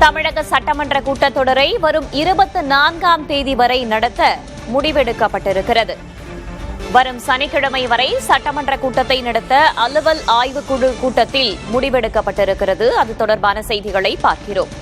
தமிழக சட்டமன்ற கூட்டத்தொடரை வரும் 24ஆம் தேதி வரை நடத்த முடிவெடுக்கப்பட்டிருக்கிறது. வரும் சனிக்கிழமை வரை சட்டமன்ற கூட்டத்தை நடத்த அலுவல் ஆய்வுக்குழு கூட்டத்தில் முடிவெடுக்கப்பட்டிருக்கிறது. அது தொடர்பான செய்திகளை பார்க்கிறோம்.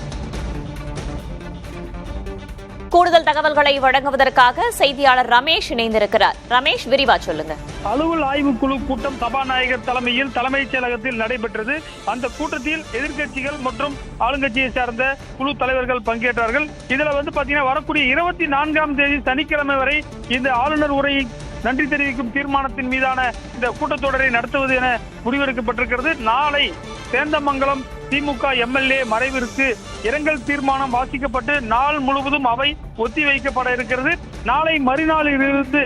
கூடுதல் தகவல்களை வழங்குவதற்காக செய்தியாளர் ரமேஷ் இணைந்திருக்கிறார். ரமேஷ், விரிவா சொல்லுங்க. அலுவல் ஆய்வுக்குழு கூட்டம் சபாநாயகர் தலைமையில் தலைமைச் செயலகத்தில் நடைபெற்றது. அந்த கூட்டத்தில் எதிர்க்கட்சிகள் மற்றும் ஆளுங்கட்சியை சார்ந்த குழு தலைவர்கள் பங்கேற்றார்கள். இதுல பாத்தீங்கன்னா வரக்கூடிய 24ஆம் தேதி சனிக்கிழமை வரை இந்த ஆளுநர் உரையை நன்றி தெரிவிக்கும் தீர்மானத்தின் மீதான இந்த கூட்டத்தொடரை நடத்துவது என முடிவெடுக்கப்பட்டிருக்கிறது. நாளை சேந்தமங்கலம் திமுக எம்எல்ஏ மறைவிற்கு இரங்கல் தீர்மானம் வாசிக்கப்பட்டு நாள் முழுவதும் அவை ஒத்திவைக்கப்பட இருக்கிறது. நாளை மறுநாளிலிருந்து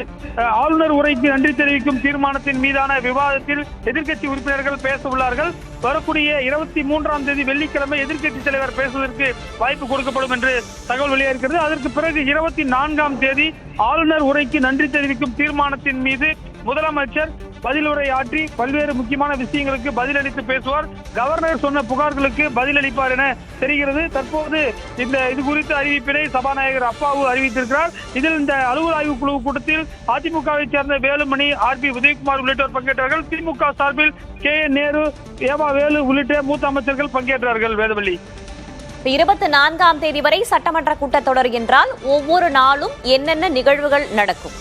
ஆளுநர் உரைக்கு நன்றி தெரிவிக்கும் தீர்மானத்தின் மீதான விவாதத்தில் எதிர்க்கட்சி உறுப்பினர்கள் பேச உள்ளார்கள். வரக்கூடிய 23ஆம் தேதி வெள்ளிக்கிழமை எதிர்க்கட்சி தலைவர் பேசுவதற்கு வாய்ப்பு கொடுக்கப்படும் என்று தகவல் வெளியாகிறது. அதற்கு பிறகு 24ஆம் தேதி ஆளுநர் உரைக்கு நன்றி தெரிவிக்கும் தீர்மானத்தின் மீது முதலமைச்சர் பதிலுரை ஆற்றி பல்வேறு முக்கியமான விஷயங்களுக்கு பதிலளித்து பேசுவார். கவர்னர் சொன்ன புகார்களுக்கு பதிலளிப்பார் என தெரிகிறது. தற்போது இது குறித்த அறிவிப்பினை சபாநாயகர் அப்பாவு அறிவித்திருக்கிறார். இதில் இந்த அலுவல் ஆய்வு குழு கூட்டத்தில் அதிமுகவை சேர்ந்த வேலுமணி, ஆர்பி உதயகுமார் உள்ளிட்டோர் பங்கேற்றார்கள். திமுக சார்பில் KN நேரு, ஏவா வேலு உள்ளிட்ட மூத்த அமைச்சர்கள் பங்கேற்றார்கள். வேதவள்ளி, 24ஆம் தேதி வரை சட்டமன்ற கூட்டத்தொடர் என்றால் ஒவ்வொரு நாளும் என்னென்ன நிகழ்வுகள் நடக்கும்?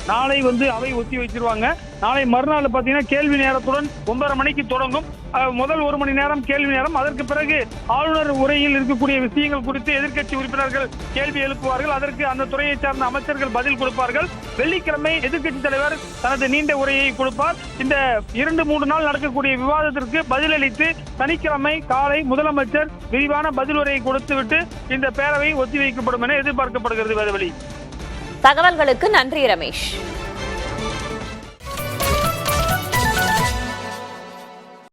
நாளை அவை ஒத்தி வச்சிருவாங்க. நாளை மறுநாள் பாத்தீங்கன்னா கேள்வி நேரத்துடன் 9:30 மணிக்கு தொடங்கும். முதல் 1 மணி நேரம் கேள்வி நேரம். அதற்கு பிறகு ஆளுநர் உரையில் இருக்கக்கூடிய விஷயங்கள் குறித்து எதிர்க்கட்சி உறுப்பினர்கள் கேள்வி எழுப்புவார்கள். அதற்கு அந்த துறையை சார்ந்த அமைச்சர்கள் பதில் கொடுப்பார்கள். வெள்ளிக்கிழமை எதிர்க்கட்சி தலைவர் தனது நீண்ட உரையை கொடுப்பார். இந்த 2-3 நாள் நடக்கக்கூடிய விவாதத்திற்கு பதிலளித்து சனிக்கிழமை காலை முதலமைச்சர் விரிவான பதில் உரையை கொடுத்துவிட்டு இந்த பேரவை ஒத்திவைக்கப்படும் என எதிர்பார்க்கப்படுகிறது. வேதவழி, தகவல்களுக்கு நன்றி ரமேஷ்.